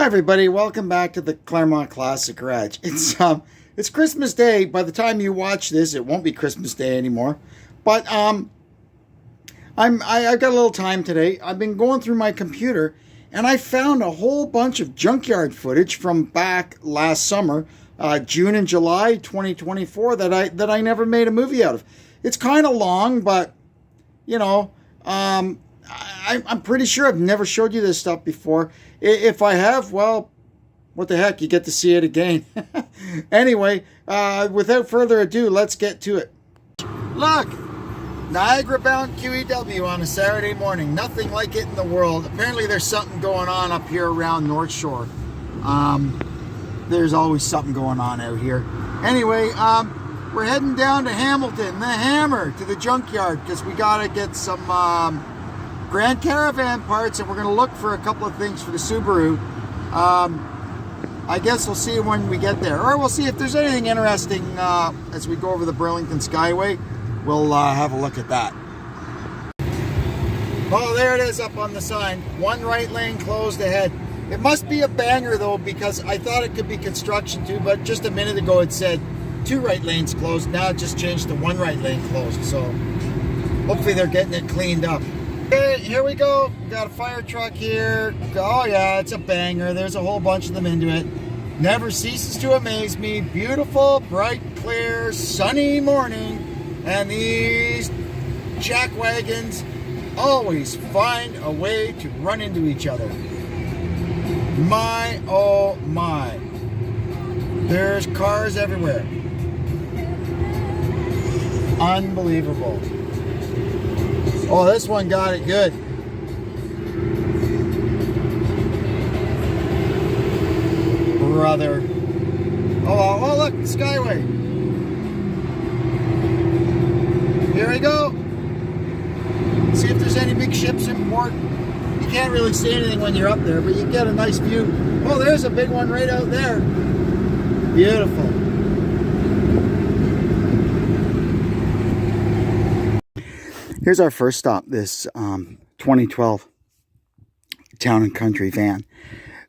Hi everybody, welcome back to the Claremont Classic Garage. It's Christmas Day. By the time you watch this, it won't be Christmas Day anymore. But I've got a little time today. I've been going through my computer and I found a whole bunch of junkyard footage from back last summer, June and July 2024 that I never made a movie out of. It's kind of long, but you know, I'm pretty sure I've never showed you this stuff before. If I have, well, what the heck, you get to see it again. Anyway, without further ado, let's get to it. Look, Niagara-bound QEW on a Saturday morning. Nothing like it in the world. Apparently there's something going on up here around North Shore. There's always something going on out here. Anyway, we're heading down to Hamilton, the Hammer, to the junkyard, because we got to get some Grand Caravan parts, and we're going to look for a couple of things for the Subaru. I guess we'll see when we get there, or we'll see if there's anything interesting as we go over the Burlington Skyway. We'll have a look at that. Oh, there it is up on the sign. One right lane closed ahead. It must be a banger though, because I thought it could be construction too, but just a minute ago it said 2 right lanes closed. Now it just changed to 1 right lane closed. So hopefully they're getting it cleaned up. Okay, here we go. We got a fire truck here. Oh yeah, it's a banger. There's a whole bunch of them into it. Never ceases to amaze me. Beautiful, bright, clear, sunny morning. And these jack wagons always find a way to run into each other. My, oh my. There's cars everywhere. Unbelievable. Oh, this one got it good. Brother. Oh, look, Skyway. Here we go. See if there's any big ships in port. You can't really see anything when you're up there, but you get a nice view. Oh, there's a big one right out there. Beautiful. Here's our first stop, this 2012 Town and Country van.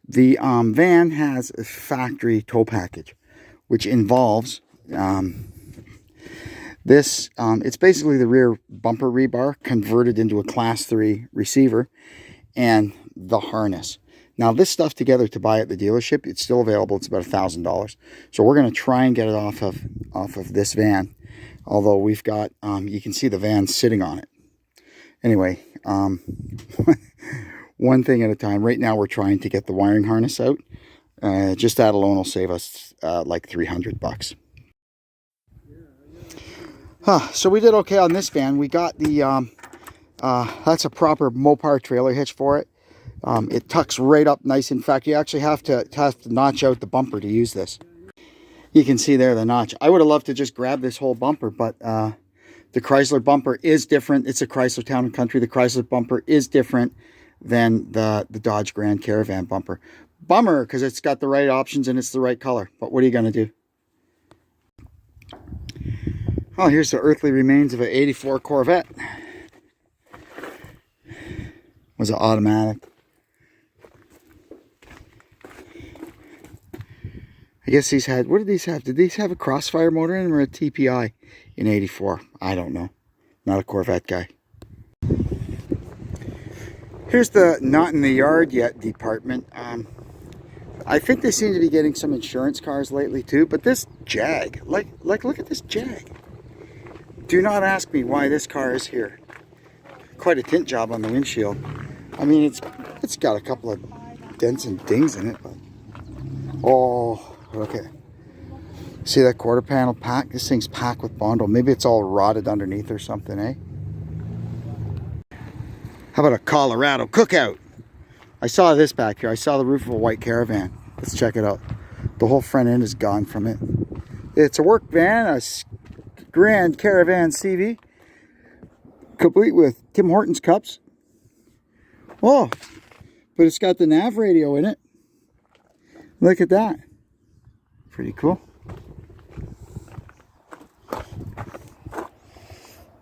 The van has a factory tow package, which involves this. It's basically the rear bumper rebar converted into a Class 3 receiver and the harness. Now, this stuff together to buy at the dealership, it's still available. It's about $1,000. So we're going to try and get it off of this van. Although we've got, you can see the van sitting on it. Anyway, one thing at a time. Right now we're trying to get the wiring harness out. Just that alone will save us like $300. So we did okay on this van. We got the, that's a proper Mopar trailer hitch for it. It tucks right up nice. In fact, you actually have to notch out the bumper to use this. You can see there the notch. I would have loved to just grab this whole bumper, but the Chrysler bumper is different. It's a Chrysler Town and Country. The Chrysler bumper is different than the Dodge Grand Caravan bumper. Bummer, because it's got the right options and it's the right color. But what are you going to do? Oh, here's the earthly remains of an 84 Corvette. Was it automatic? I guess these had, what did these have? Did these have a Crossfire motor in them or a TPI in 84? I don't know. Not a Corvette guy. Here's the not in the yard yet department. I think they seem to be getting some insurance cars lately too, but this Jag, like look at this Jag. Do not ask me why this car is here. Quite a tint job on the windshield. I mean, it's got a couple of dents and dings in it, but oh. Okay, see that quarter panel pack? This thing's packed with Bondo. Maybe it's all rotted underneath or something, eh? How about a Colorado cookout? I saw this back here. I saw the roof of a white Caravan. Let's check it out. The whole front end is gone from it. It's a work van, a Grand Caravan CV, complete with Tim Hortons cups. Oh, but it's got the nav radio in it. Look at that. Pretty cool.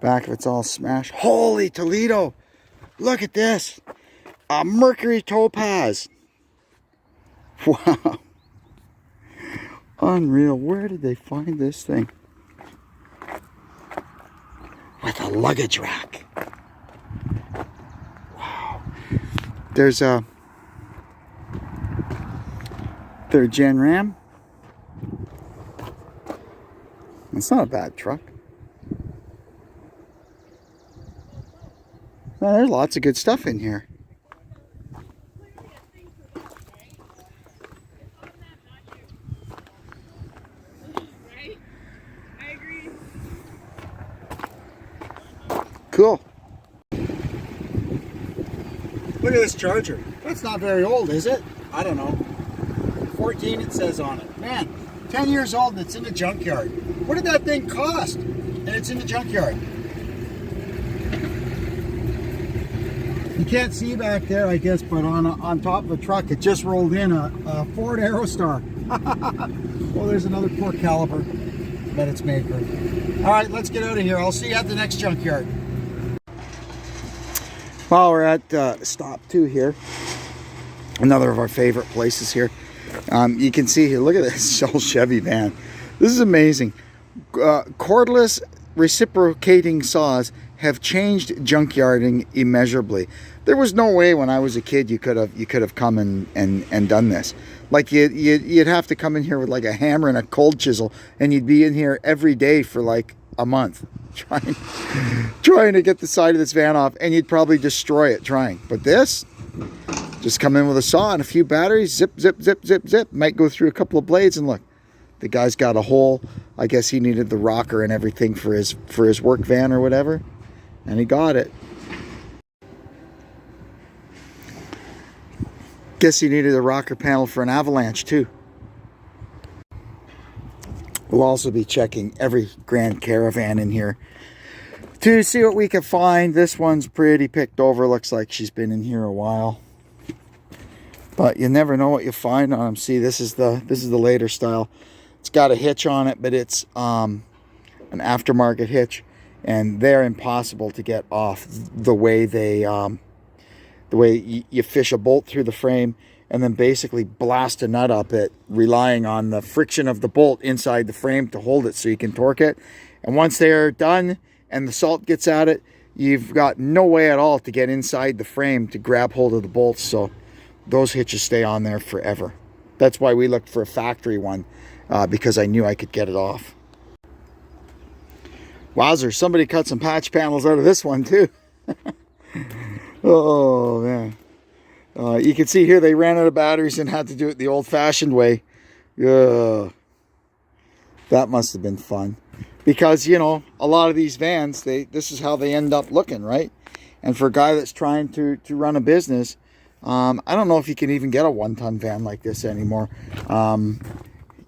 Back of it's all smashed. Holy Toledo! Look at this. A Mercury Topaz. Wow. Unreal. Where did they find this thing? With a luggage rack. Wow. There's a third gen Ram. It's not a bad truck. Well, there's lots of good stuff in here. Cool. Look at this Charger. That's not very old, is it? I don't know. 14 it says on it. Man, 10 years old and it's in the junkyard. What did that thing cost? And it's in the junkyard. You can't see back there, I guess, but on top of a truck, it just rolled in a Ford Aerostar. Well, there's another poor caliber that it's maker. All right, let's get out of here. I'll see you at the next junkyard. Well, we're at Stop 2 here. Another of our favorite places here. You can see here, look at this old Chevy van. This is amazing. Cordless reciprocating saws have changed junkyarding immeasurably. There was no way when I was a kid you could have come and done this. Like you'd have to come in here with like a hammer and a cold chisel, and you'd be in here every day for like a month trying to get the side of this van off, and you'd probably destroy it trying. But this, just come in with a saw and a few batteries, zip, zip, zip, zip, zip. Might go through a couple of blades, and look, the guy's got a hole. I guess he needed the rocker and everything for his work van or whatever, and he got it. Guess he needed a rocker panel for an Avalanche too. We'll also be checking every Grand Caravan in here to see what we can find. This one's pretty picked over. Looks like she's been in here a while. But you never know what you find on them. See, this is the later style. It's got a hitch on it, but it's an aftermarket hitch, and they're impossible to get off the way they you fish a bolt through the frame and then basically blast a nut up it, relying on the friction of the bolt inside the frame to hold it so you can torque it. And once they're done and the salt gets at it, you've got no way at all to get inside the frame to grab hold of the bolts. So those hitches stay on there forever. That's why we looked for a factory one, because I knew I could get it off. Wowzer, somebody cut some patch panels out of this one too. Oh man. You can see here they ran out of batteries and had to do it the old-fashioned way. That must have been fun. Because, you know, a lot of these vans, this is how they end up looking, right? And for a guy that's trying to run a business, I don't know if you can even get a 1-ton van like this anymore.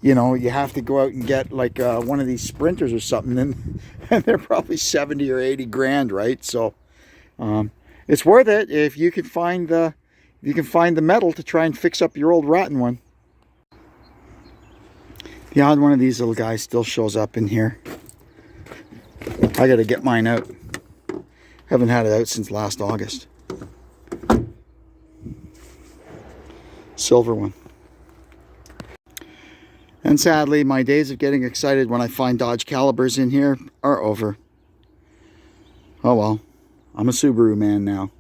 You know, you have to go out and get like one of these Sprinters or something, and they're probably 70 or 80 grand, right? So it's worth it if you can find the metal to try and fix up your old rotten one. The odd one of these little guys still shows up in here. I gotta get mine out. Haven't had it out since last August. Silver one. And sadly, my days of getting excited when I find Dodge Calibers in here are over. Oh well, I'm a Subaru man now.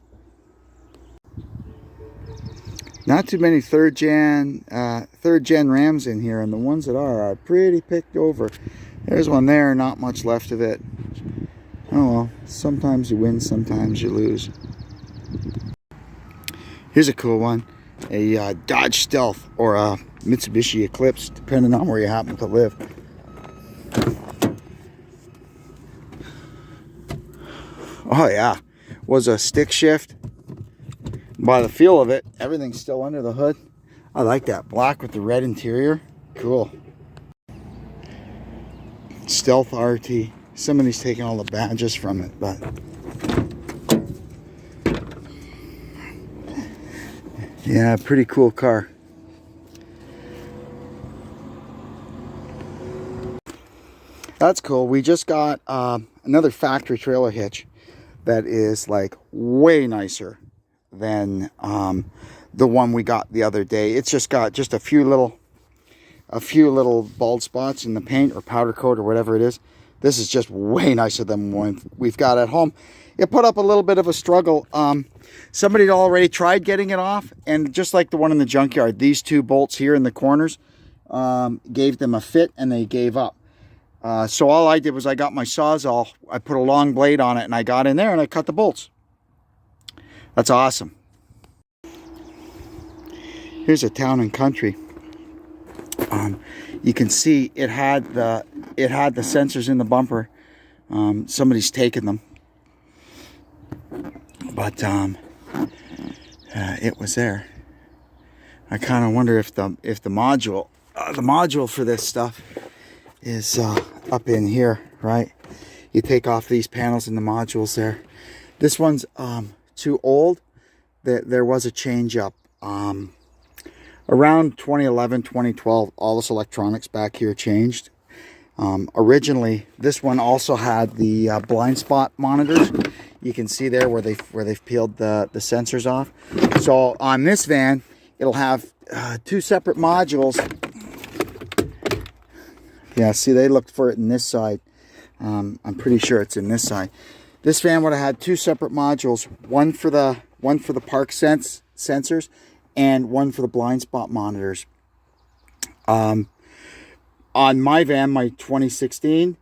Not too many third gen Rams in here, and the ones that are pretty picked over. There's one there, not much left of it. Oh well, sometimes you win, sometimes you lose. Here's a cool one, a Dodge Stealth or a Mitsubishi Eclipse, depending on where you happen to live. Oh yeah, was a stick shift. By the feel of it, everything's still under the hood. I like that black with the red interior. Cool. Stealth RT. Somebody's taking all the badges from it, but yeah, pretty cool car. That's cool. We just got another factory trailer hitch that is like way nicer than the one we got the other day. It's just got just a few little bald spots in the paint or powder coat or whatever it is. This is just way nicer than one we've got at home. It put up a little bit of a struggle. Somebody had already tried getting it off, and just like the one in the junkyard, these two bolts here in the corners gave them a fit, and they gave up. So all I did was I got my Sawzall, I put a long blade on it, and I got in there and I cut the bolts. That's awesome. Here's a Town and Country. You can see it had the sensors in the bumper. Somebody's taken them, but it was there. I kind of wonder if the module for this stuff is up in here, right? You take off these panels and the modules there. This one's too old. There was a change up. Around 2011, 2012, all this electronics back here changed. Originally, this one also had the blind spot monitors. You can see there where they've peeled the sensors off. So on this van, it'll have two separate modules. Yeah, see, they looked for it in this side. I'm pretty sure it's in this side. This van would have had two separate modules, one for the park sensors, and one for the blind spot monitors. On my van, my 2016,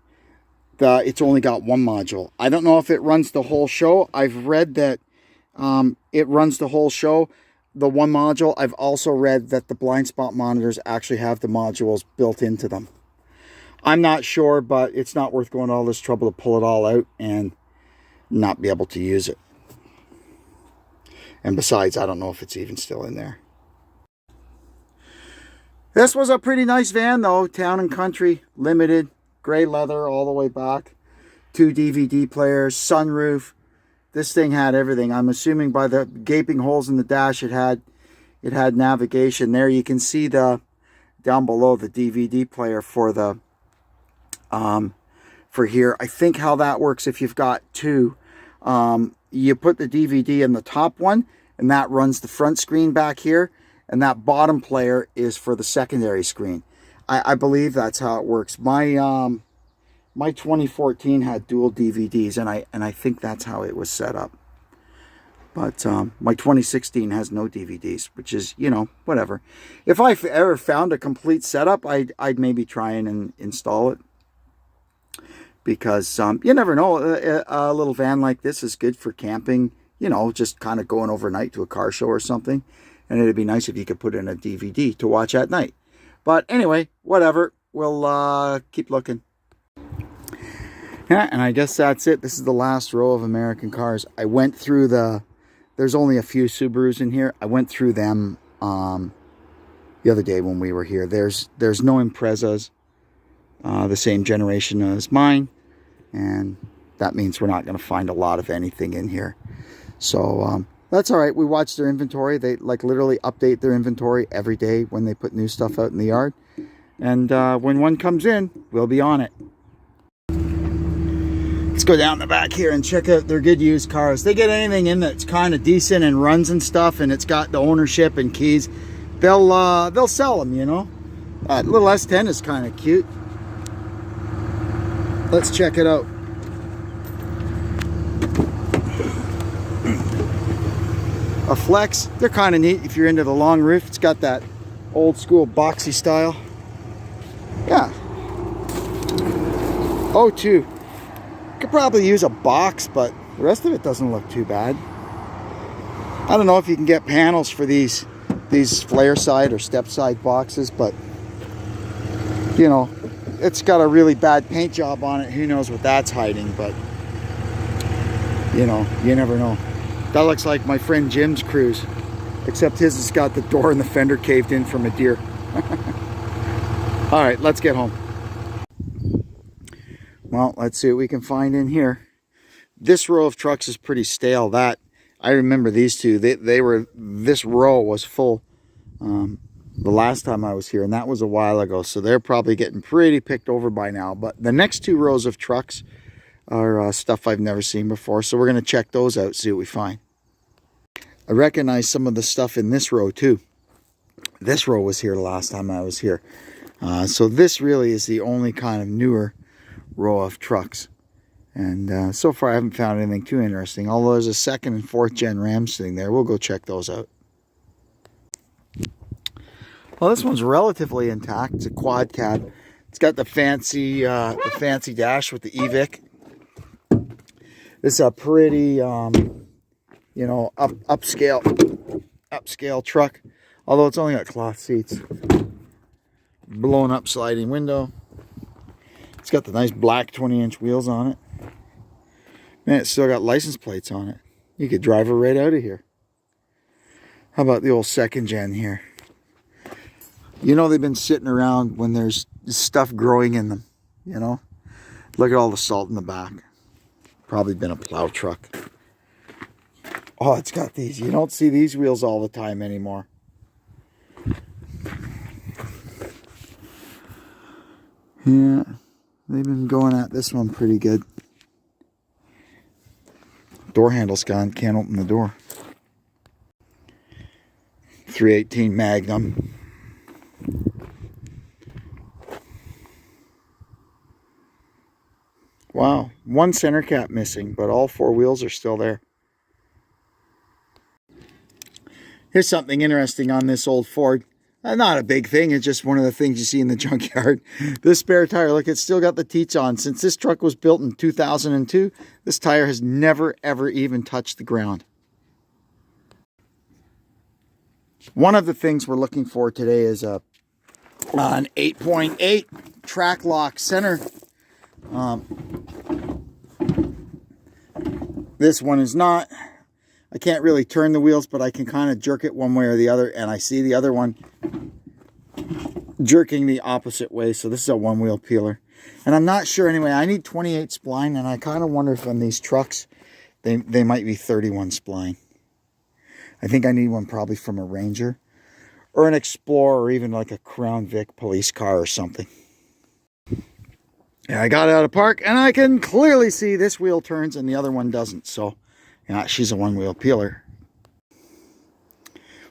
it's only got one module. I don't know if it runs the whole show. I've read that it runs the whole show, the one module. I've also read that the blind spot monitors actually have the modules built into them. I'm not sure, but it's not worth going to all this trouble to pull it all out and not be able to use it. And besides, I don't know if it's even still in there. This was a pretty nice van though. Town and Country Limited. Gray leather all the way back. 2 DVD players. Sunroof. This thing had everything. I'm assuming by the gaping holes in the dash it had navigation. There you can see down below the DVD player for the for here. I think how that works, if you've got two, you put the DVD in the top one, and that runs the front screen back here, and that bottom player is for the secondary screen. I believe that's how it works. My 2014 had dual DVDs, and I think that's how it was set up. But my 2016 has no DVDs, which is, you know, whatever. If I ever found a complete setup, I'd maybe try and install it. Because you never know, a little van like this is good for camping, you know, just kind of going overnight to a car show or something. And it'd be nice if you could put in a DVD to watch at night. But anyway, whatever, we'll keep looking. Yeah, and I guess that's it. This is the last row of American cars. I went through there's only a few Subarus in here. I went through them the other day when we were here. There's no Imprezas. The same generation as mine, and that means we're not going to find a lot of anything in here. So that's all right. We watch their inventory. They like literally update their inventory every day when they put new stuff out in the yard, and when one comes in, we'll be on it. Let's go down the back here and check out their good used cars. They get anything in that's kind of decent and runs and stuff, and it's got the ownership and keys, they'll sell them, you know. That little S10 is kind of cute. Let's check it out. A Flex, they're kind of neat if you're into the long roof. It's got that old school boxy style. Yeah. O2. Could probably use a box, but the rest of it doesn't look too bad. I don't know if you can get panels for these flare side or step side boxes, but you know, it's got a really bad paint job on it. Who knows what that's hiding, but you know, you never know. That looks like my friend Jim's Cruise, except his has got the door and the fender caved in from a deer. All right, let's get home. Well, let's see what we can find in here. This row of trucks is pretty stale. That I remember these two. This row was full the last time I was here, and that was a while ago, so they're probably getting pretty picked over by now. But the next two rows of trucks are stuff I've never seen before, so we're going to check those out, see what we find. I recognize some of the stuff in this row too. This row was here the last time I was here. So this really is the only kind of newer row of trucks. And so far I haven't found anything too interesting. Although there's a 2nd and 4th gen Ram sitting there. We'll go check those out. Well, this one's relatively intact. It's a quad cab. It's got the fancy dash with the EVIC. This is a pretty, you know, upscale truck. Although it's only got cloth seats. Blown up sliding window. It's got the nice black 20-inch wheels on it. Man, it's still got license plates on it. You could drive her right out of here. How about the old 2nd gen here? You know they've been sitting around when there's stuff growing in them, you know? Look at all the salt in the back. Probably been a plow truck. Oh, it's got these. You don't see these wheels all the time anymore. Yeah, they've been going at this one pretty good. Door handle's gone, can't open the door. 318 Magnum. Wow, one center cap missing, but all 4 wheels are still there. Here's something interesting on this old Ford. Not a big thing, it's just one of the things you see in the junkyard. This spare tire, look, it's still got the teats on. Since this truck was built in 2002, this tire has never, ever even touched the ground. One of the things we're looking for today is an 8.8 track lock center. This one is not. I can't really turn the wheels, but I can kind of jerk it one way or the other, and I see the other one jerking the opposite way. So this is a 1-wheel peeler, and I'm not sure anyway. I need 28 spline, and I kind of wonder if on these trucks they might be 31 spline. I think I need one probably from a Ranger or an Explorer, or even like a Crown Vic police car or something. Yeah, I got out of park, and I can clearly see this wheel turns and the other one doesn't. So yeah, she's a 1-wheel peeler.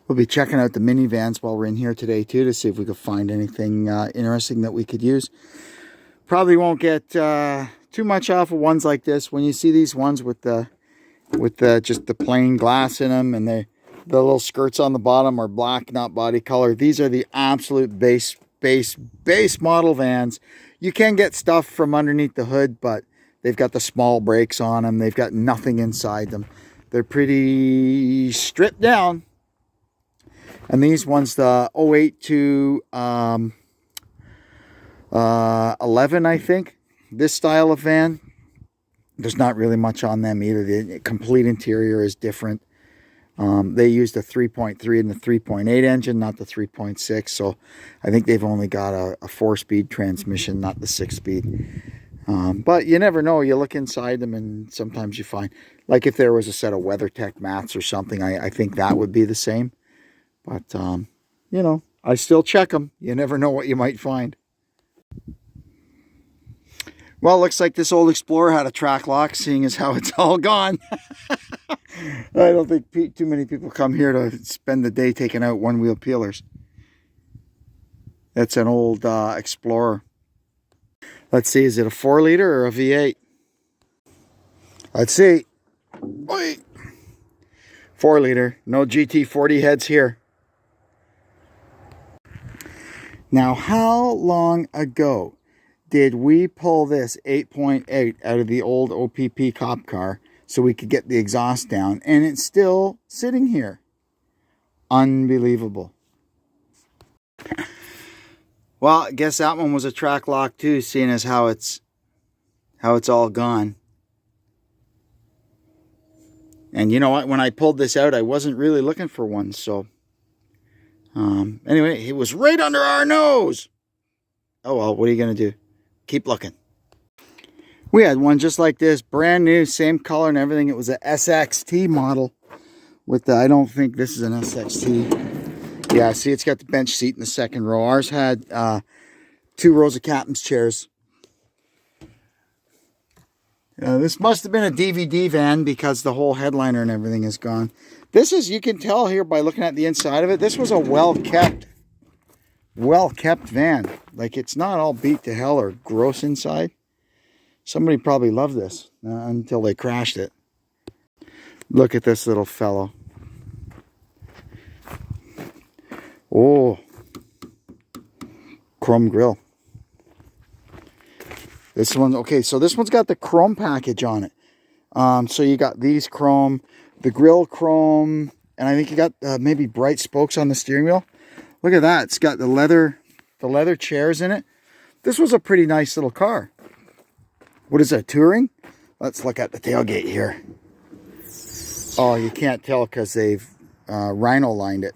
We'll be checking out the minivans while we're in here today too, to see if we could find anything interesting that we could use. Probably won't get too much off of ones like this. When you see these ones with just the plain glass in them, and the little skirts on the bottom are black, not body color. These are the absolute base model vans. You can get stuff from underneath the hood, but they've got the small brakes on them. They've got nothing inside them. They're pretty stripped down. And these ones, the 08 to 11, I think, this style of van, there's not really much on them either. The complete interior is different. They used a 3.3 and the 3.8 engine, not the 3.6. So I think they've only got a 4-speed transmission, not the 6-speed. But you never know. You look inside them and sometimes you find, like if there was a set of WeatherTech mats or something, I think that would be the same. But, you know, I still check them. You never know what you might find. Well, looks like this old Explorer had a track lock, seeing as how it's all gone. I don't think too many people come here to spend the day taking out 1-wheel peelers. That's an old Explorer. Let's see, is it a 4-liter or a V8? Let's see. 4-liter, no GT40 heads here. Now, how long ago did we pull this 8.8 out of the old OPP cop car so we could get the exhaust down, and it's still sitting here? Unbelievable. Well, I guess that one was a track lock too, seeing as how it's all gone. And you know what? When I pulled this out, I wasn't really looking for one, so anyway, it was right under our nose. Oh well, what are you gonna do? Keep looking. We had one just like this, brand new, same color and everything. It was a SXT model with the, I don't think this is an SXT. Yeah, see, it's got the bench seat in the second row. Ours had 2 rows of captain's chairs. This must have been a DVD van because the whole headliner and everything is gone. This is, you can tell here by looking at the inside of it, this was a well-kept van. Like, it's not all beat to hell or gross inside. Somebody probably loved this until they crashed it. Look at this little fellow. Oh, chrome grill. This one, okay, so this one's got the chrome package on it. So you got these chrome, the grill chrome, and I think you got maybe bright spokes on the steering wheel. Look at that. It's got the leather chairs in it. This was a pretty nice little car. What is that, touring? Let's look at the tailgate here. Oh, you can't tell because they've rhino lined it.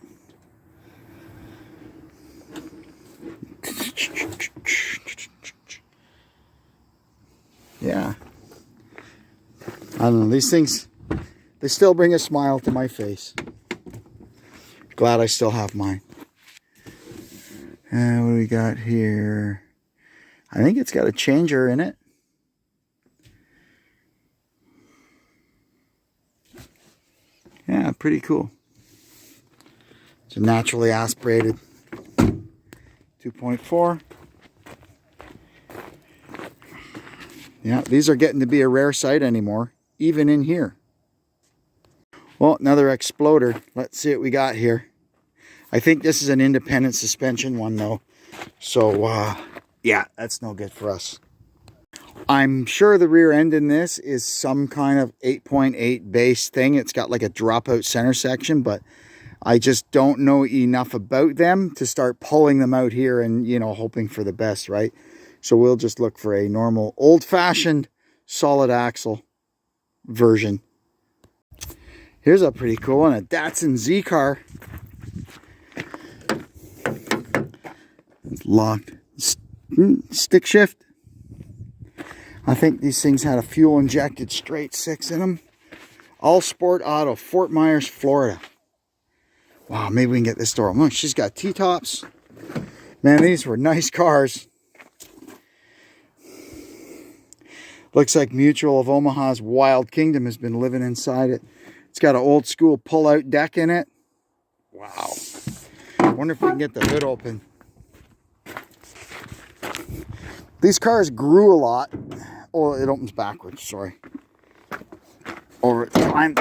Yeah. I don't know. These things, they still bring a smile to my face. Glad I still have mine. What do we got here? I think it's got a changer in it. Yeah, pretty cool. It's a naturally aspirated 2.4. Yeah, these are getting to be a rare sight anymore, even in here. Well, another Exploder. Let's see what we got here. I think this is an independent suspension one, though. So, yeah, that's no good for us. I'm sure the rear end in this is some kind of 8.8 base thing. It's got like a dropout center section, but I just don't know enough about them to start pulling them out here and, you know, hoping for the best, right? So we'll just look for a normal, old-fashioned, solid axle version. Here's a pretty cool one, a Datsun Z-Car. It's locked. Stick shift. I think these things had a fuel-injected straight six in them. All Sport Auto, Fort Myers, Florida. Wow, maybe we can get this door. Oh, she's got T-tops. Man, these were nice cars. Looks like Mutual of Omaha's Wild Kingdom has been living inside it. It's got an old school pull-out deck in it. Wow. I wonder if we can get the hood open. These cars grew a lot. Oh, it opens backwards, sorry. Over time.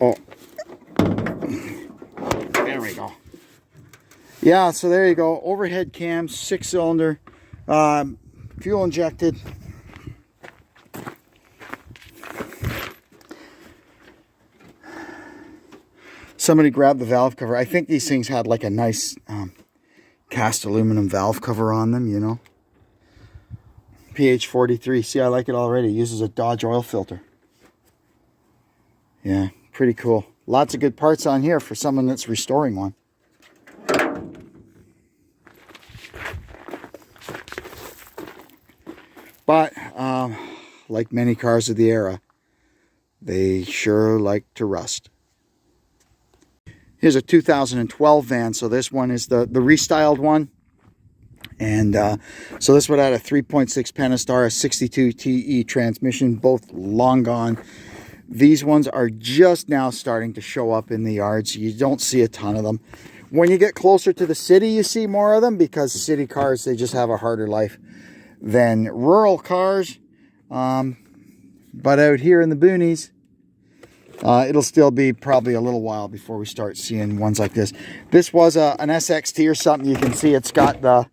Oh. There we go. Yeah, so there you go. Overhead cams, 6-cylinder, fuel injected. Somebody grabbed the valve cover. I think these things had like a nice cast aluminum valve cover on them, you know. PH43. See, I like it already. It uses a Dodge oil filter. Yeah, pretty cool. Lots of good parts on here for someone that's restoring one. But, like many cars of the era, they sure like to rust. Here's a 2012 van, so this one is the restyled one. And so this one had a 3.6 Pentastar, a 62 TE transmission, both long gone. These ones are just now starting to show up in the yards. You don't see a ton of them. When you get closer to the city, you see more of them because city cars, they just have a harder life than rural cars. But out here in the boonies, it'll still be probably a little while before we start seeing ones like this. This was an SXT or something. You can see it's got the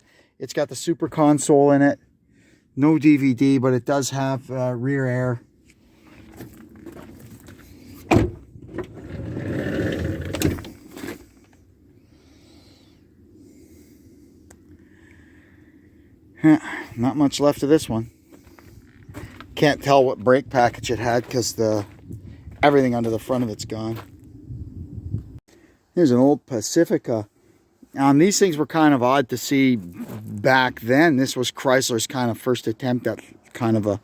super console in it. No DVD, but it does have rear air. Not much left of this one. Can't tell what brake package it had because everything under the front of it's gone. Here's an old Pacifica. These things were kind of odd to see back then. This was Chrysler's kind of first attempt at kind of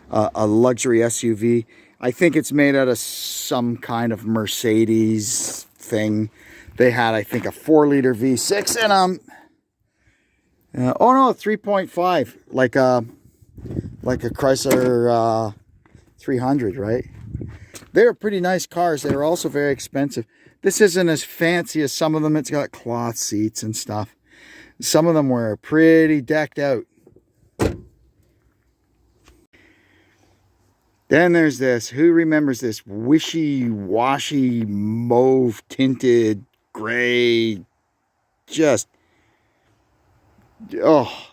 a luxury SUV. I think it's made out of some kind of Mercedes thing. They had, I think, a 4-liter V6 in them. Oh no, 3.5, like a like a Chrysler 300, right? They're pretty nice cars. They're also very expensive. This isn't as fancy as some of them. It's got cloth seats and stuff. Some of them were pretty decked out. Then there's this. Who remembers this wishy-washy, mauve tinted, gray, just, oh.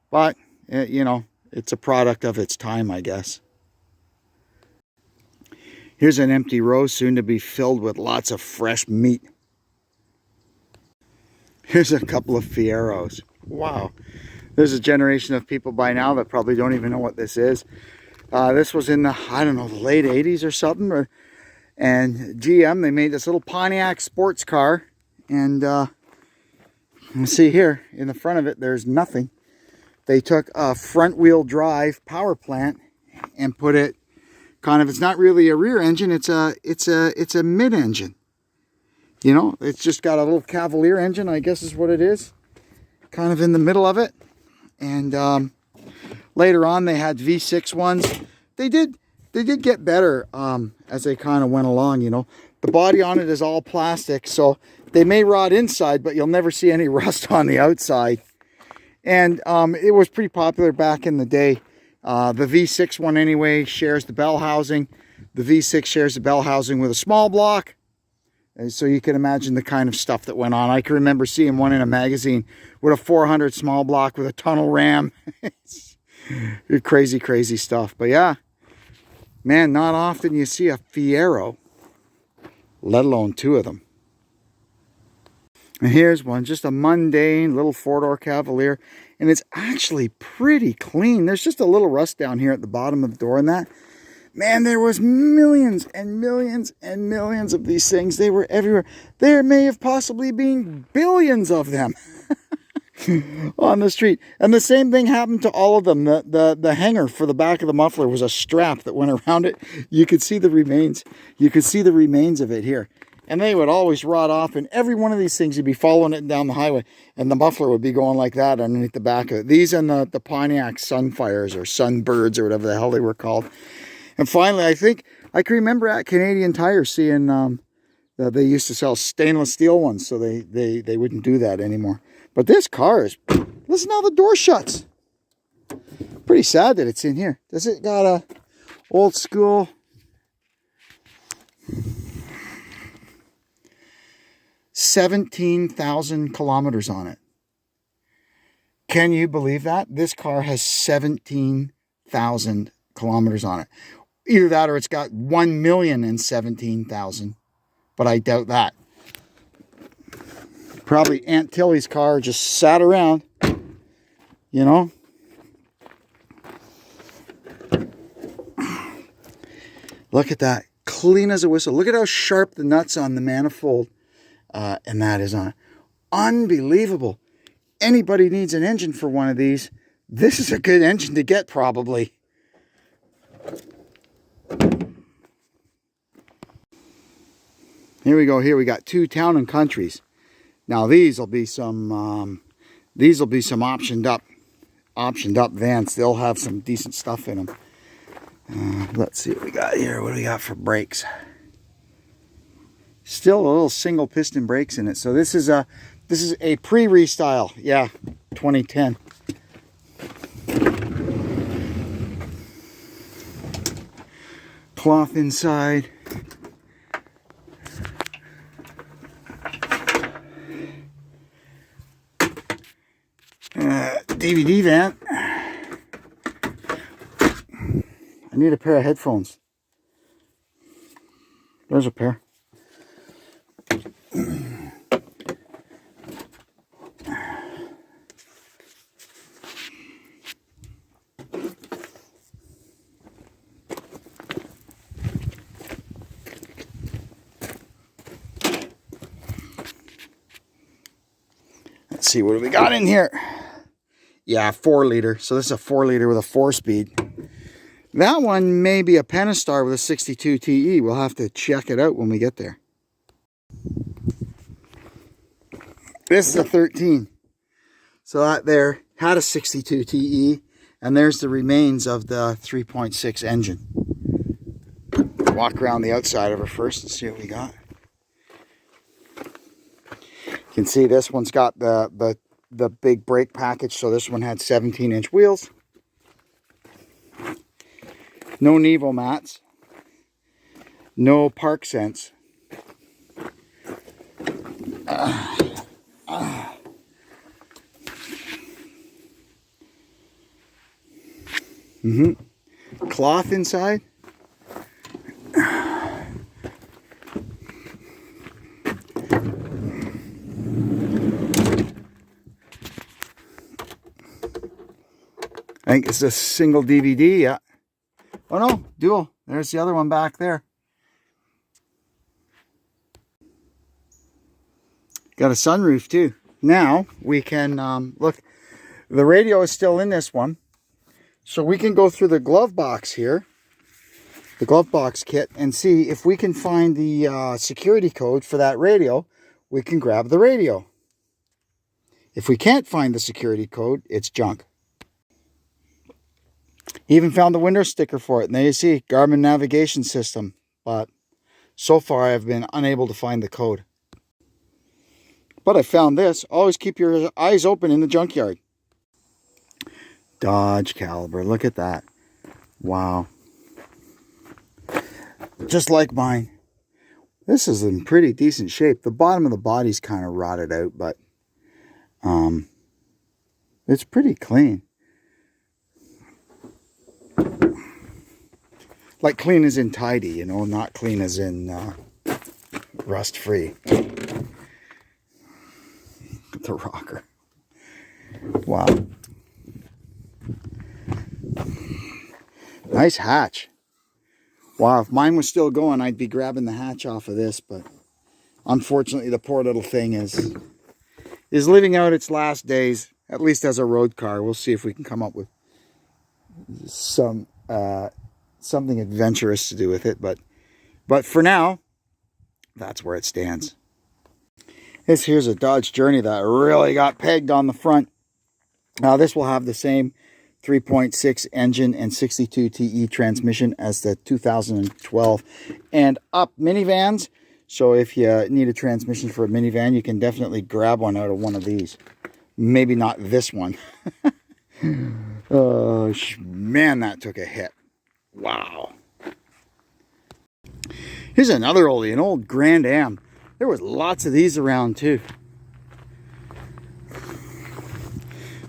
But, you know, it's a product of its time, I guess. Here's an empty row, soon to be filled with lots of fresh meat. Here's a couple of Fieros. Wow. There's a generation of people by now that probably don't even know what this is. This was in the, I don't know, the late 80s or something. And GM, they made this little Pontiac sports car. And you see here, in the front of it, there's nothing. They took a front-wheel drive power plant and put it kind of, it's not really a rear engine, it's a mid-engine. You know, it's just got a little Cavalier engine, I guess is what it is. Kind of in the middle of it. And later on they had V6 ones. They did get better as they kind of went along, you know. The body on it is all plastic, so they may rot inside, but you'll never see any rust on the outside. And it was pretty popular back in the day. The V6 one anyway shares the bell housing. The V6 shares the bell housing with a small block. And so you can imagine the kind of stuff that went on. I can remember seeing one in a magazine with a 400 small block with a tunnel ram. Crazy, crazy stuff. But yeah, man, not often you see a Fiero, let alone two of them. And here's one, just a mundane little four-door Cavalier. And it's actually pretty clean. There's just a little rust down here at the bottom of the door and that. Man, there was millions and millions and millions of these things. They were everywhere. There may have possibly been billions of them on the street. And the same thing happened to all of them. The hanger for the back of the muffler was a strap that went around it. You could see the remains. You could see the remains of it here. And they would always rot off. And every one of these things, you'd be following it down the highway. And the muffler would be going like that underneath the back of it. These and the Pontiac Sunfires or Sunbirds or whatever the hell they were called. And finally, I think I can remember at Canadian Tire seeing that they used to sell stainless steel ones. So they wouldn't do that anymore. But this car is, listen how the door shuts. Pretty sad that it's in here. Does it got a old school... 17,000 kilometers on it. Can you believe that? This car has 17,000 kilometers on it. Either that or it's got 1,017,000. But I doubt that. Probably Aunt Tilly's car just sat around. You know? Look at that. Clean as a whistle. Look at how sharp the nuts on the manifold. And that is on. Unbelievable. Anybody needs an engine for one of these. This is a good engine to get, probably. Here we go. Here we got two Town and Countries. Now these will be some optioned up vans. They'll have some decent stuff in them. Let's see what we got here. What do we got for brakes? Still a little single piston brakes in it. So this is a pre-restyle. Yeah, 2010. Cloth inside. DVD vent. I need a pair of headphones. There's a pair. Let's see, what do we got in here? Yeah, 4 liter. So this is a 4 liter with a 4-speed. That one may be a Pentastar with a 62 TE. We'll have to check it out when we get there. This is a 13. So that there had a 62 TE. And there's the remains of the 3.6 engine. Walk around the outside of her first and see what we got. You can see this one's got the big brake package, so this one had 17-inch wheels. No Nevo mats. No park sense. Cloth inside. I think it's a single DVD, yeah. Oh no, dual. There's the other one back there. Got a sunroof too. Now we can, look, the radio is still in this one. So we can go through the glove box here, the glove box kit, and see if we can find the security code for that radio. We can grab the radio. If we can't find the security code, it's junk. Even found the window sticker for it. And there you see, Garmin navigation system. But so far I've been unable to find the code. But I found this. Always keep your eyes open in the junkyard. Dodge Caliber. Look at that. Wow. Just like mine. This is in pretty decent shape. The bottom of the body's kind of rotted out, but it's pretty clean. Like clean as in tidy, you know, not clean as in rust free. The rocker. Wow. Nice hatch. Wow, if mine was still going, I'd be grabbing the hatch off of this, but unfortunately the poor little thing is living out its last days, at least as a road car. We'll see if we can come up with some something adventurous to do with it, but for now, that's where it stands. Here's a Dodge Journey that really got pegged on the front. Now this will have the same 3.6 engine and 62 TE transmission as the 2012 and up minivans. So if you need a transmission for a minivan, you can definitely grab one out of one of these. Maybe not this one. Oh man, that took a hit. Wow. Here's another oldie, an old Grand Am. There was lots of these around too.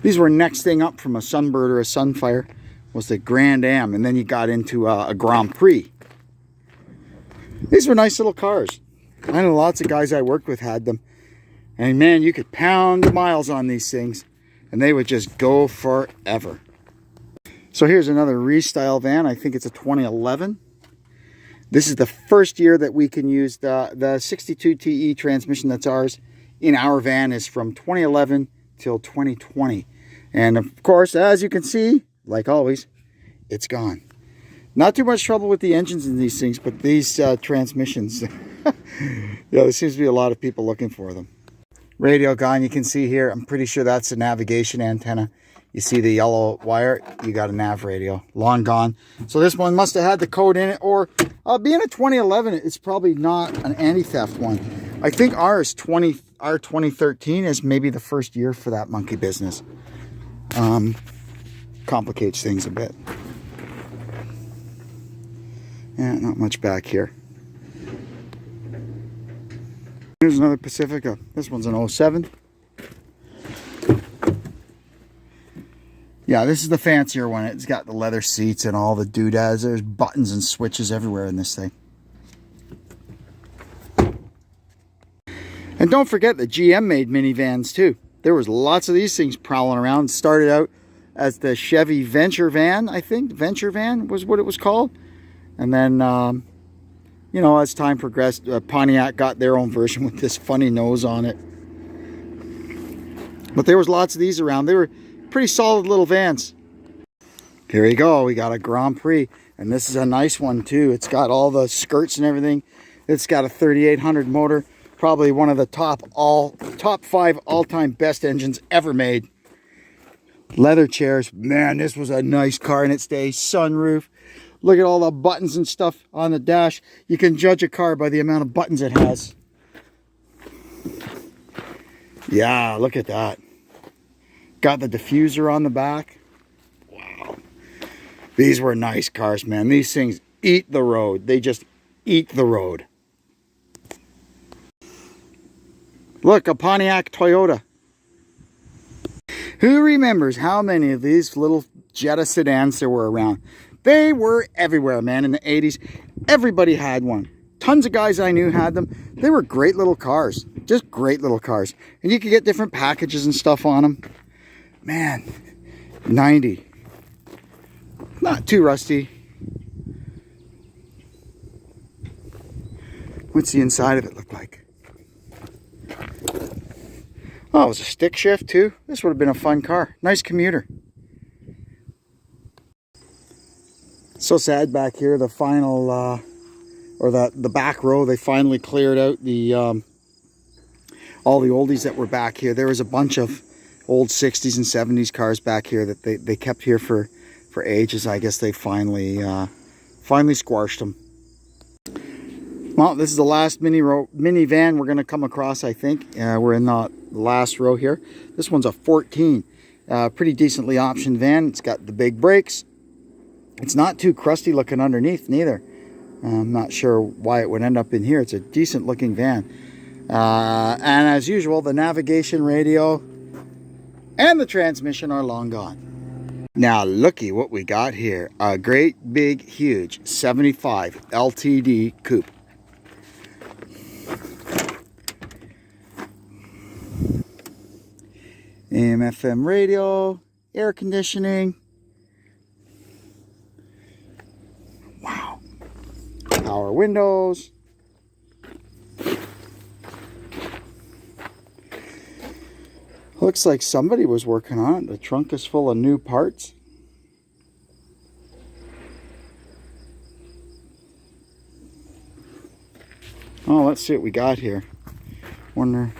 These were next thing up from a Sunbird or a Sunfire was the Grand Am, and then you got into a Grand Prix. These were nice little cars. I know lots of guys I worked with had them, and man, you could pound the miles on these things and they would just go forever. So here's another Restyle van. I think it's a 2011. This is the first year that we can use the 62 TE transmission that's ours in our van is from 2011 till 2020. And of course, as you can see, like always, it's gone. Not too much trouble with the engines in these things, but these transmissions, yeah, there seems to be a lot of people looking for them. Radio gone, you can see here. I'm pretty sure that's a navigation antenna. You see the yellow wire, you got a nav radio. Long gone. So this one must have had the code in it, or being a 2011, it's probably not an anti-theft one. I think our 2013 is maybe the first year for that monkey business. Complicates things a bit. Yeah, not much back here. Here's another Pacifica. This one's an 07. Yeah, this is the fancier one. It's got the leather seats and all the doodads. There's buttons and switches everywhere in this thing. And don't forget that GM made minivans too. There was lots of these things prowling around. Started out as the Chevy Venture van, I think. Venture van was what it was called. And then, you know, as time progressed, Pontiac got their own version with this funny nose on it. But there was lots of these around. They were pretty solid little vans. Here we go. We got a Grand Prix. And this is a nice one too. It's got all the skirts and everything. It's got a 3800 motor. Probably one of the top 5 all-time best engines ever made. Leather chairs. Man, this was a nice car in its day. Sunroof. Look at all the buttons and stuff on the dash. You can judge a car by the amount of buttons it has. Yeah, look at that. Got the diffuser on the back. Wow. These were nice cars, man. These things eat the road. They just eat the road. Look, a Pontiac Toyota. Who remembers how many of these little Jetta sedans there were around? They were everywhere, man, in the 80s. Everybody had one. Tons of guys I knew had them. They were great little cars. Just great little cars. And you could get different packages and stuff on them. Man, 90. Not too rusty. What's the inside of it look like? Oh, it was a stick shift too. This would have been a fun car. Nice commuter. So sad back here. The final, or the back row, they finally cleared out the all the oldies that were back here. There was a bunch of old 60s and 70s cars back here that they kept here for ages. I guess they finally squashed them. Well, this is the last minivan we're going to come across, I think. We're in the last row here. This one's a 14. Pretty decently optioned van. It's got the big brakes. It's not too crusty looking underneath, neither. I'm not sure why it would end up in here. It's a decent looking van. And as usual, the navigation radio and the transmission are long gone. Now, looky what we got here. A great, big, huge 75 LTD coupe. AM, FM radio, air conditioning. Wow. Power windows. Looks like somebody was working on it. The trunk is full of new parts. Oh, let's see what we got here. Wonder.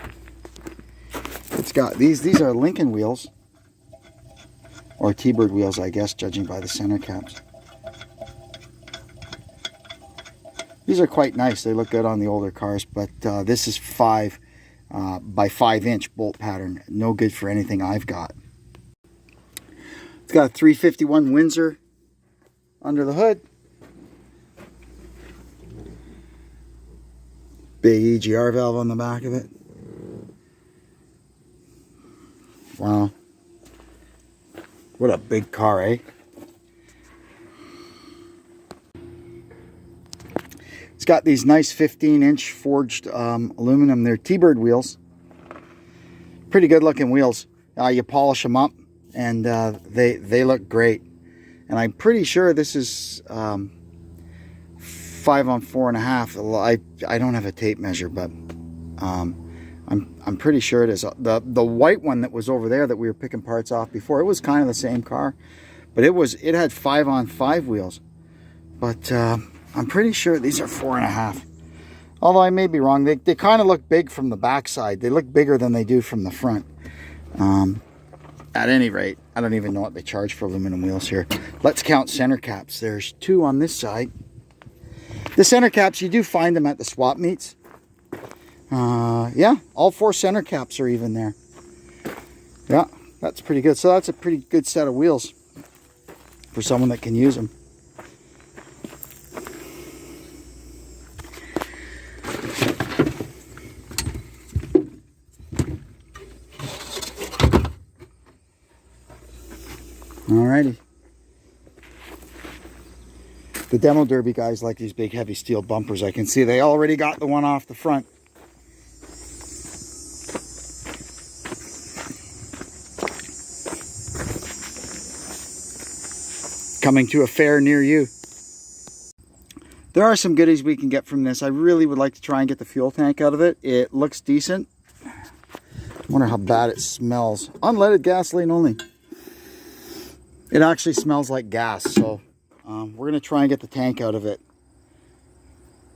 It's got these are Lincoln wheels. Or T-Bird wheels, I guess, judging by the center caps. These are quite nice. They look good on the older cars, but this is 5 by 5-inch bolt pattern. No good for anything I've got. It's got a 351 Windsor under the hood. Big EGR valve on the back of it. Wow. What a big car, eh? It's got these nice 15-inch forged aluminum. They're T-Bird wheels. Pretty good looking wheels. You polish them up and they look great. And I'm pretty sure this is 5 on 4.5. I don't have a tape measure, but I'm pretty sure it is. The white one that was over there that we were picking parts off before, it was kind of the same car, but it had 5 on 5 wheels. But I'm pretty sure these are 4.5. Although I may be wrong. They kind of look big from the backside. They look bigger than they do from the front. At any rate, I don't even know what they charge for aluminum wheels here. Let's count center caps. There's 2 on this side. The center caps, you do find them at the swap meets. Yeah, all 4 center caps are even there. Yeah, that's pretty good. So that's a pretty good set of wheels for someone that can use them. Alrighty. The demo derby guys like these big heavy steel bumpers. I can see they already got the one off the front. Coming to a fair near you. There are some goodies we can get from this. I really would like to try and get the fuel tank out of it. It looks decent. I wonder how bad it smells. Unleaded gasoline only. It actually smells like gas, so we're going to try and get the tank out of it.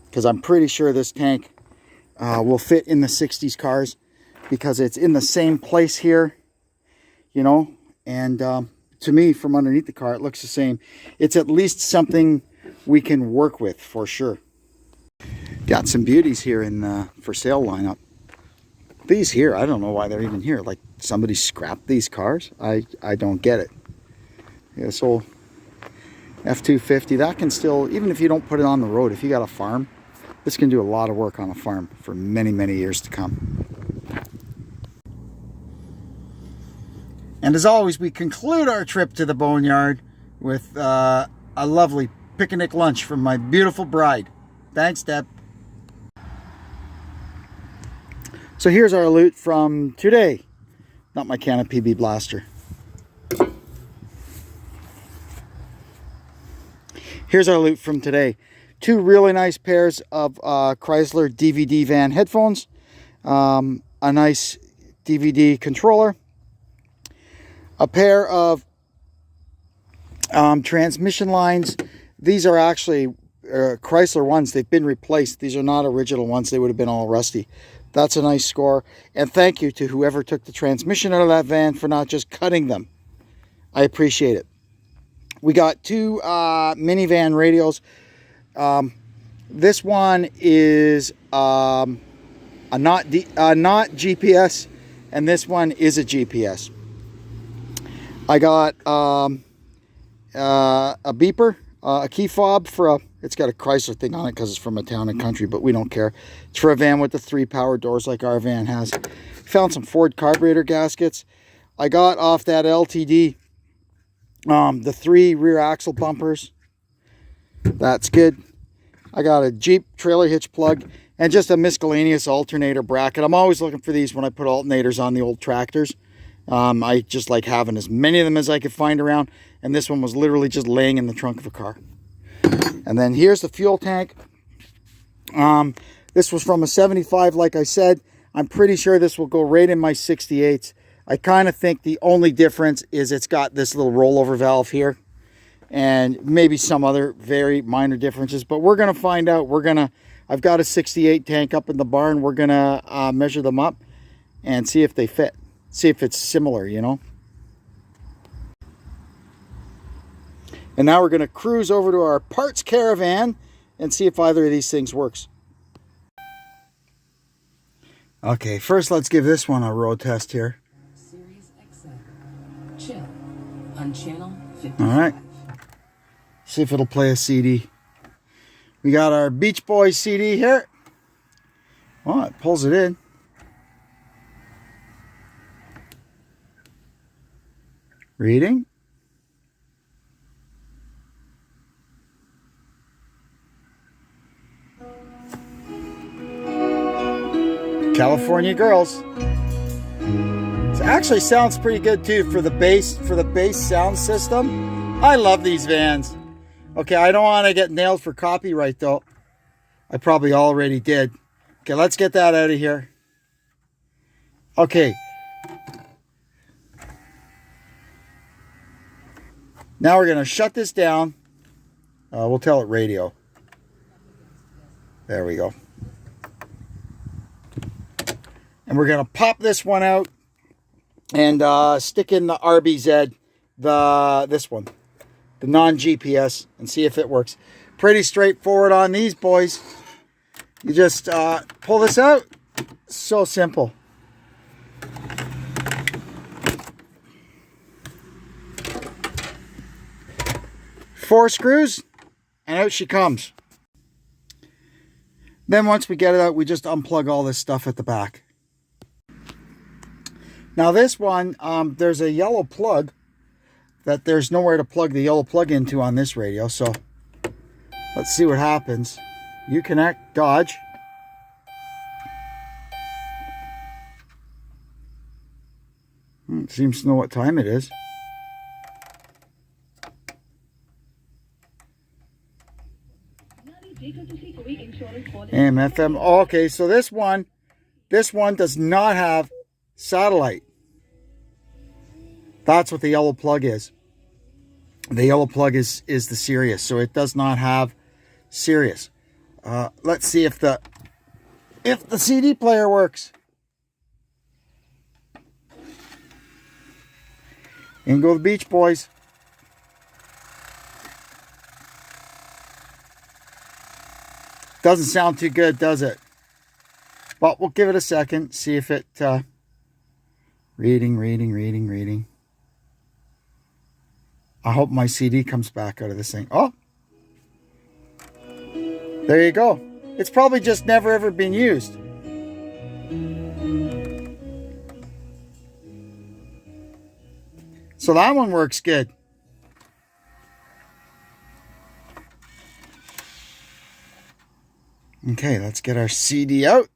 Because I'm pretty sure this tank will fit in the 60s cars. Because it's in the same place here, you know. And to me, from underneath the car, it looks the same. It's at least something we can work with for sure. Got some beauties here in the for sale lineup. These here, I don't know why they're even here. Like somebody scrapped these cars. I don't get it. Yeah, this old F-250, that can still, even if you don't put it on the road, if you got a farm, this can do a lot of work on a farm for many, many years to come. And as always, we conclude our trip to the boneyard with a lovely picnic lunch from my beautiful bride. Thanks, Deb. So here's our loot from today. Not my Can-Am PB Blaster. Here's our loot from today. 2 really nice pairs of Chrysler DVD van headphones. A nice DVD controller. A pair of transmission lines. These are actually Chrysler ones. They've been replaced. These are not original ones. They would have been all rusty. That's a nice score. And thank you to whoever took the transmission out of that van for not just cutting them. I appreciate it. We got 2 minivan radios. This one is a not GPS, and this one is a GPS. I got a beeper, a key fob for a, it's got a Chrysler thing on it because it's from a town and country, but we don't care. It's for a van with the 3 power doors like our van has. Found some Ford carburetor gaskets. I got off that LTD the 3 rear axle bumpers. That's good. I got a Jeep trailer hitch plug and just a miscellaneous alternator bracket. I'm always looking for these when I put alternators on the old tractors. I just like having as many of them as I could find around, and this one was literally just laying in the trunk of a car. And then here's the fuel tank. This was from a 75, like I said. I'm pretty sure this will go right in my 68s. I kind of think the only difference is it's got this little rollover valve here, and maybe some other very minor differences, but we're going to find out. I've got a 68 tank up in the barn. We're going to measure them up and see if they fit. See if it's similar, you know. And now we're going to cruise over to our parts caravan and see if either of these things works. Okay, first let's give this one a road test here. Sirius XM. Chill on channel 55. All right. See if it'll play a CD. We got our Beach Boys CD here. Oh, it pulls it in. Reading. California Girls. It actually sounds pretty good too for the bass sound system. I love these vans. Okay, I don't want to get nailed for copyright though. I probably already did. Okay, let's get that out of here. Okay. Now we're going to shut this down. We'll tell it radio. There we go. And we're going to pop this one out and stick in the RBZ, this one, the non-GPS, and see if it works. Pretty straightforward on these boys. You just pull this out. So simple. Four screws, and out she comes. Then once we get it out, we just unplug all this stuff at the back. Now this one, there's a yellow plug that there's nowhere to plug the yellow plug into on this radio. So let's see what happens. You connect, Dodge. It seems to know what time it is. AM, FM. Okay, so this one does not have satellite. That's what the yellow plug is. The yellow plug is the Sirius, so it does not have Sirius. Let's see if the CD player works. In go the Beach Boys. Doesn't sound too good, does it? But we'll give it a second, see if it... reading. I hope my CD comes back out of this thing. Oh! There you go. It's probably just never ever been used. So that one works good. Okay, let's get our CD out.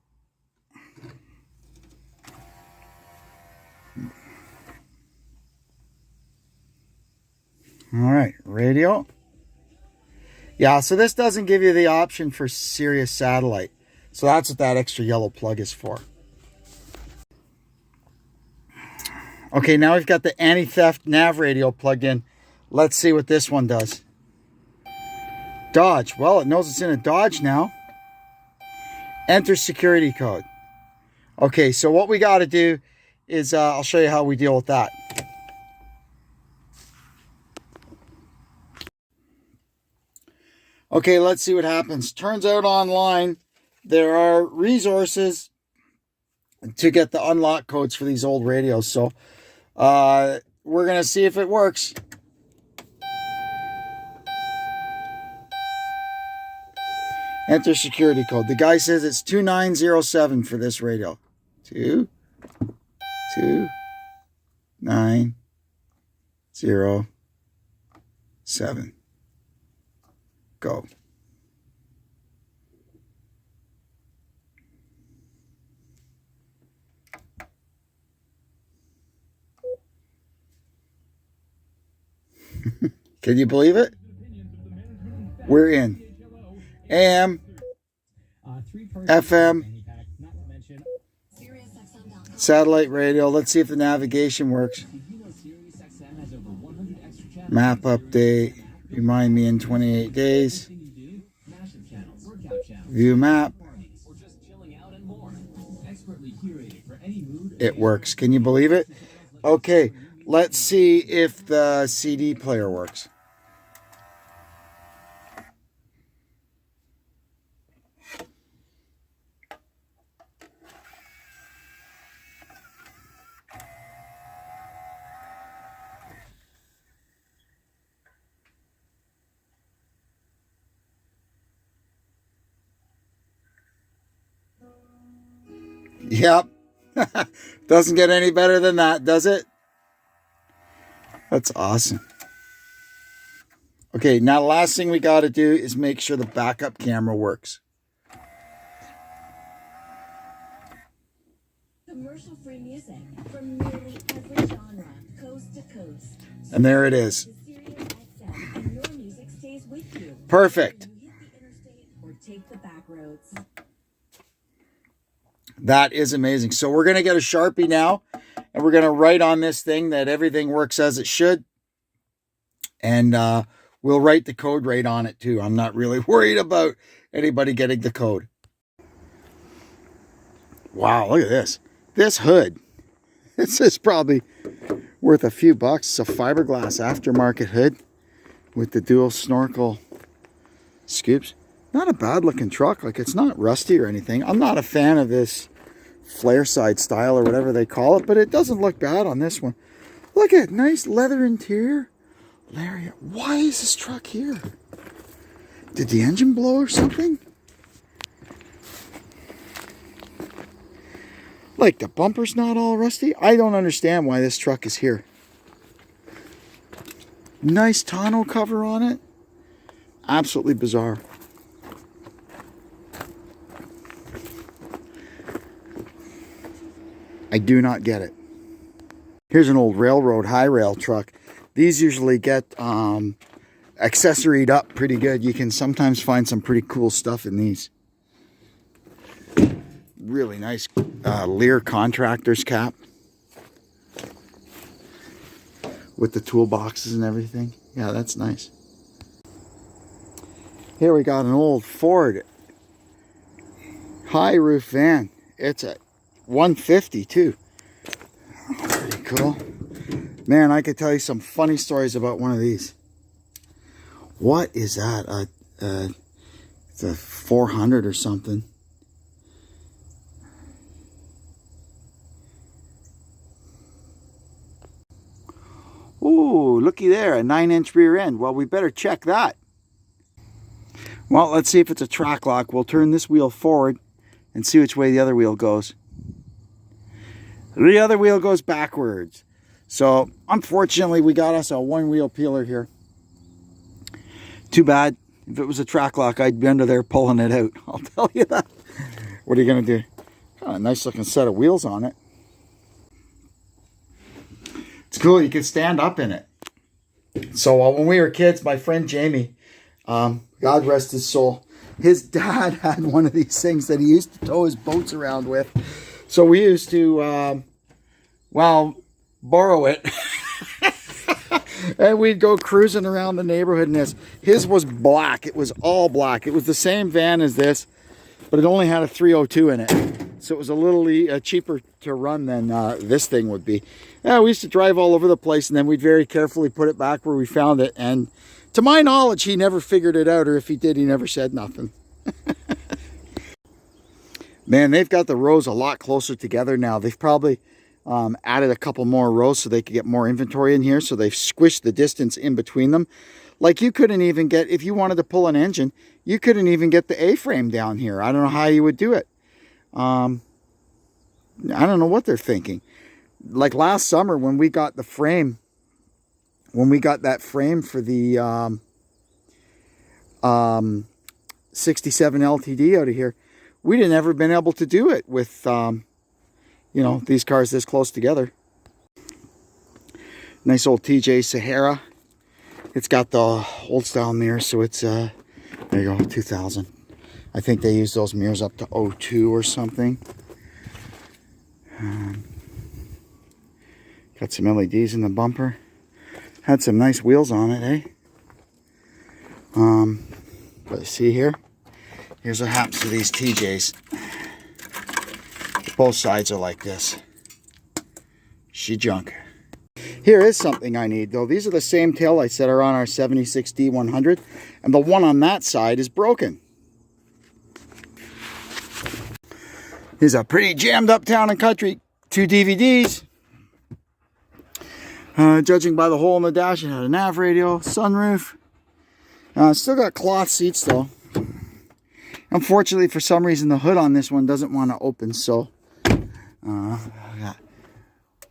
All right, radio. Yeah, so this doesn't give you the option for Sirius satellite. So that's what that extra yellow plug is for. Okay, now we've got the anti-theft nav radio plugged in. Let's see what this one does. Dodge. Well, it knows it's in a Dodge now. Enter security code. Okay, so what we got to do is, I'll show you how we deal with that. Okay, let's see what happens. Turns out online, there are resources to get the unlock codes for these old radios. So we're going to see if it works. Enter security code. The guy says it's 2907 for this radio. 2907. Go. Can you believe it? We're in. AM, FM, satellite radio. Let's see if the navigation works. Map update. Remind me in 28 days. View map. It works. Can you believe it? Okay, let's see if the CD player works. Yep. Doesn't get any better than that, does it? That's awesome. Okay, now the last thing we got to do is make sure the backup camera works. Commercial-free music from nearly every genre, coast to coast. And there it is. Sirius XM, and your music stays with you. Perfect. When you hit the interstate or take the back roads. That is amazing. So we're going to get a Sharpie now, and we're going to write on this thing that everything works as it should. And we'll write the code right on it too. I'm not really worried about anybody getting the code. Wow, look at this. This hood. This is probably worth a few bucks. It's a fiberglass aftermarket hood with the dual snorkel scoops. Not a bad looking truck. Like, it's not rusty or anything. I'm not a fan of this flare side style or whatever they call it, but it doesn't look bad on this one. Look at nice leather interior. Lariat. Why is this truck here? Did the engine blow or something? Like, the bumper's not all rusty. I don't understand why this truck is here. Nice tonneau cover on it. Absolutely bizarre. I do not get it. Here's an old railroad high rail truck. These usually get accessoried up pretty good. You can sometimes find some pretty cool stuff in these. Really nice Lear contractor's cap with the toolboxes and everything. Yeah, that's nice. Here we got an old Ford high roof van. It's a 150 too. Pretty cool. Man, I could tell you some funny stories about one of these. What is that? It's a 400 or something. Ooh, looky there, a 9-inch rear end. Well, we better check that. Well, let's see if it's a track lock. We'll turn this wheel forward and see which way the other wheel goes. The other wheel goes backwards. So, unfortunately, we got us a one-wheel peeler here. Too bad. If it was a track lock, I'd be under there pulling it out. I'll tell you that. What are you going to do? Got a nice looking set of wheels on it. It's cool. You can stand up in it. So when we were kids, my friend Jamie, God rest his soul, his dad had one of these things that he used to tow his boats around with. So we used to, borrow it. And we'd go cruising around the neighborhood in this. His was black. It was all black. It was the same van as this, but it only had a 302 in it. So it was a little cheaper to run than this thing would be. Yeah, we used to drive all over the place, and then we'd very carefully put it back where we found it. And to my knowledge, he never figured it out, or if he did, he never said nothing. Man, they've got the rows a lot closer together now. They've probably added a couple more rows so they could get more inventory in here. So they've squished the distance in between them. Like you couldn't even get, if you wanted to pull an engine, you couldn't even get the A-frame down here. I don't know how you would do it. I don't know what they're thinking. Like last summer when we got the frame, when we got that frame for the 67 LTD out of here, we didn't ever been able to do it with, you know, these cars this close together. Nice old TJ Sahara. It's got the old style mirrors, so it's, there you go, 2000. I think they use those mirrors up to 02 or something. Got some LEDs in the bumper. Had some nice wheels on it, eh? But see here? Here's what happens to these TJs. Both sides are like this. She junk. Here is something I need, though. These are the same taillights that are on our 76D100, and the one on that side is broken. Here's a pretty jammed up Town and Country. 2 DVDs. Judging by the hole in the dash, it had a nav radio, sunroof. Still got cloth seats, though. Unfortunately, for some reason, the hood on this one doesn't want to open, so got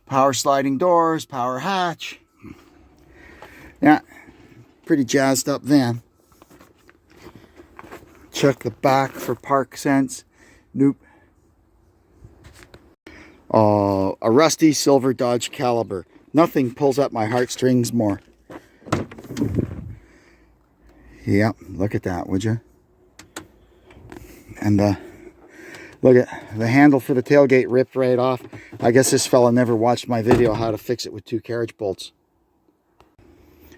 power sliding doors, power hatch. Yeah, pretty jazzed up van. Check the back for park sense. Nope. A rusty silver Dodge Caliber. Nothing pulls at my heartstrings more. Yep, look at that, would you? And look at the handle for the tailgate ripped right off. I guess this fella never watched my video how to fix it with 2 carriage bolts.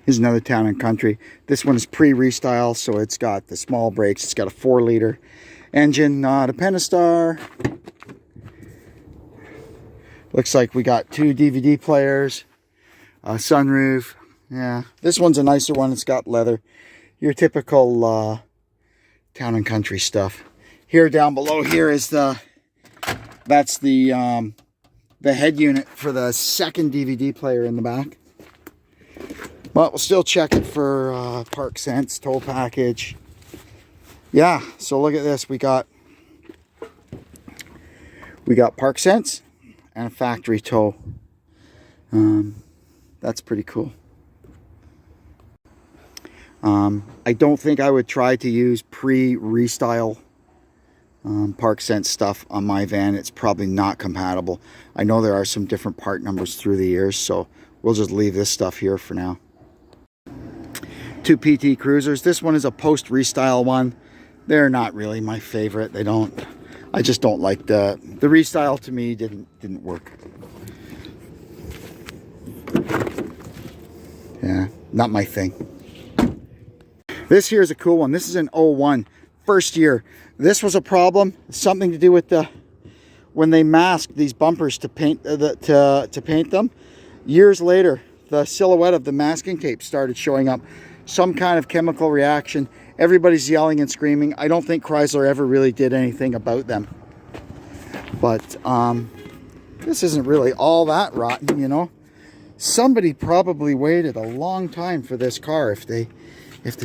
Here's another Town and Country. This one is pre-restyle, so it's got the small brakes. It's got a 4-liter engine, not a Pentastar. Looks like we got 2 DVD players, a sunroof. Yeah, this one's a nicer one. It's got leather. Your typical Town and Country stuff. Here down below here is that's the head unit for the second DVD player in the back. But we'll still check it for Park Sense, tow package. Yeah, so look at this. We got Park Sense and a factory tow. That's pretty cool. I don't think I would try to use pre-restyle Park Sense stuff on my van. It's probably not compatible. I know there are some different part numbers through the years, so we'll just leave this stuff here for now. 2 PT Cruisers. This one is a post-restyle one. They're not really my favorite. I just don't like the restyle. To me didn't work. Yeah, not my thing. This here is a cool one. This is an 01, first year. This was a problem. Something to do with when they masked these bumpers to paint to paint them. Years later, the silhouette of the masking tape started showing up. Some kind of chemical reaction. Everybody's yelling and screaming. I don't think Chrysler ever really did anything about them. But this isn't really all that rotten, you know. Somebody probably waited a long time for this car if they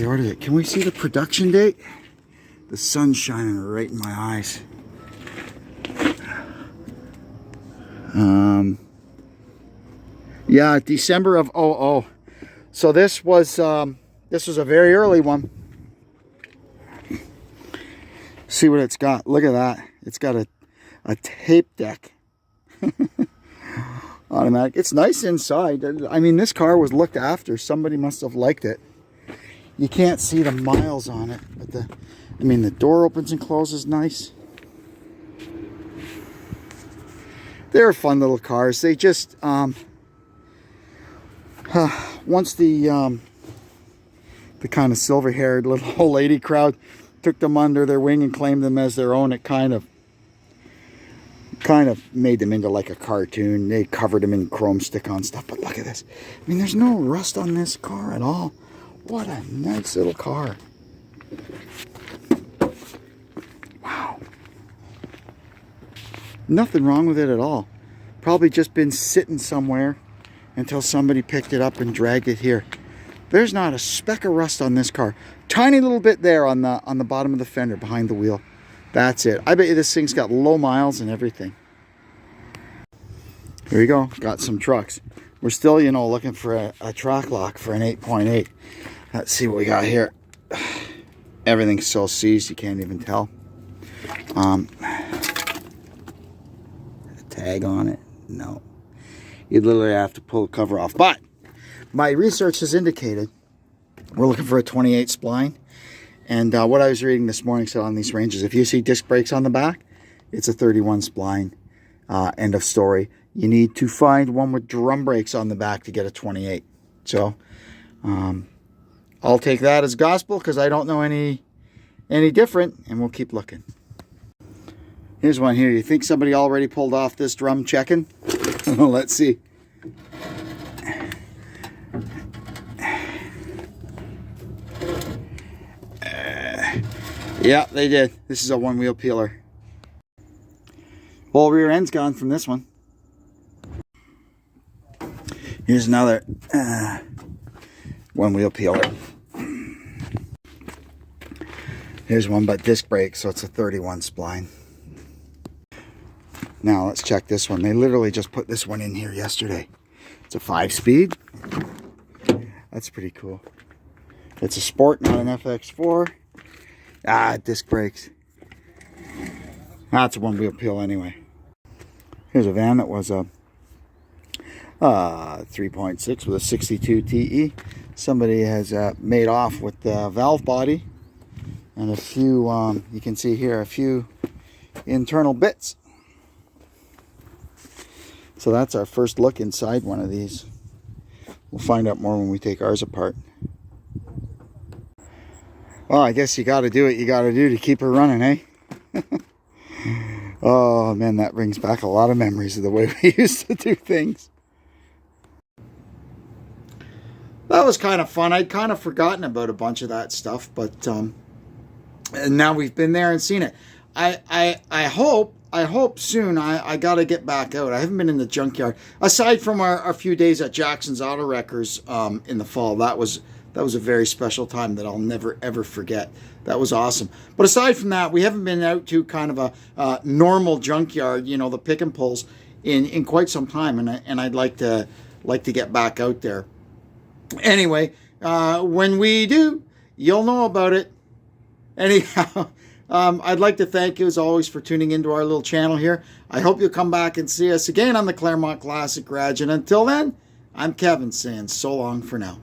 ordered it. Can we see the production date? The sun's shining right in my eyes. Yeah, December of 00. So this was a very early one. See what it's got. Look at that. It's got a tape deck. Automatic. It's nice inside. I mean, this car was looked after. Somebody must have liked it. You can't see the miles on it, but the door opens and closes nice. They're fun little cars. They just once the kind of silver-haired little old lady crowd took them under their wing and claimed them as their own, it kind of made them into like a cartoon. They covered them in chrome stick-on stuff. But look at this. I mean, there's no rust on this car at all. What a nice little car. Wow. Nothing wrong with it at all. Probably just been sitting somewhere until somebody picked it up and dragged it here. There's not a speck of rust on this car. Tiny little bit there on the bottom of the fender behind the wheel. That's it. I bet you this thing's got low miles and everything. Here we go. Got some trucks. We're still, you know, looking for a track lock for an 8.8. Let's see what we got here. Everything's so seized you can't even tell. Tag on it? No. You literally have to pull the cover off. But my research has indicated we're looking for a 28 spline. And what I was reading this morning said on these ranges, if you see disc brakes on the back, it's a 31 spline. End of story. You need to find one with drum brakes on the back to get a 28. So I'll take that as gospel because I don't know any different, and we'll keep looking. Here's one here. You think somebody already pulled off this drum checking? Let's see. Yeah, they did. This is a one-wheel peeler. Whole rear end's gone from this one. Here's another one-wheel peeler. Here's one, but disc brake, so it's a 31 spline. Now let's check this one. They literally just put this one in here yesterday. It's a 5-speed. That's pretty cool. It's a Sport, not an FX4. Disc brakes. That's a one-wheel peel anyway. Here's a van that was a 3.6 with a 62 TE. Somebody has made off with the valve body and a few, you can see here, a few internal bits. So that's our first look inside one of these. We'll find out more when we take ours apart. Well, I guess you got to do what you got to do to keep her running, eh? Oh, man, that brings back a lot of memories of the way we used to do things. That was kind of fun. I'd kind of forgotten about a bunch of that stuff, but and now we've been there and seen it. I hope soon I got to get back out. I haven't been in the junkyard. Aside from our few days at Jackson's Auto Wreckers in the fall, that was a very special time that I'll never, ever forget. That was awesome. But aside from that, we haven't been out to kind of a normal junkyard, you know, the pick and pulls, in quite some time. And I'd like to get back out there. Anyway, when we do, you'll know about it. Anyhow, I'd like to thank you, as always, for tuning into our little channel here. I hope you'll come back and see us again on the Claremont Classic Garage. And until then, I'm Kevin saying so long for now.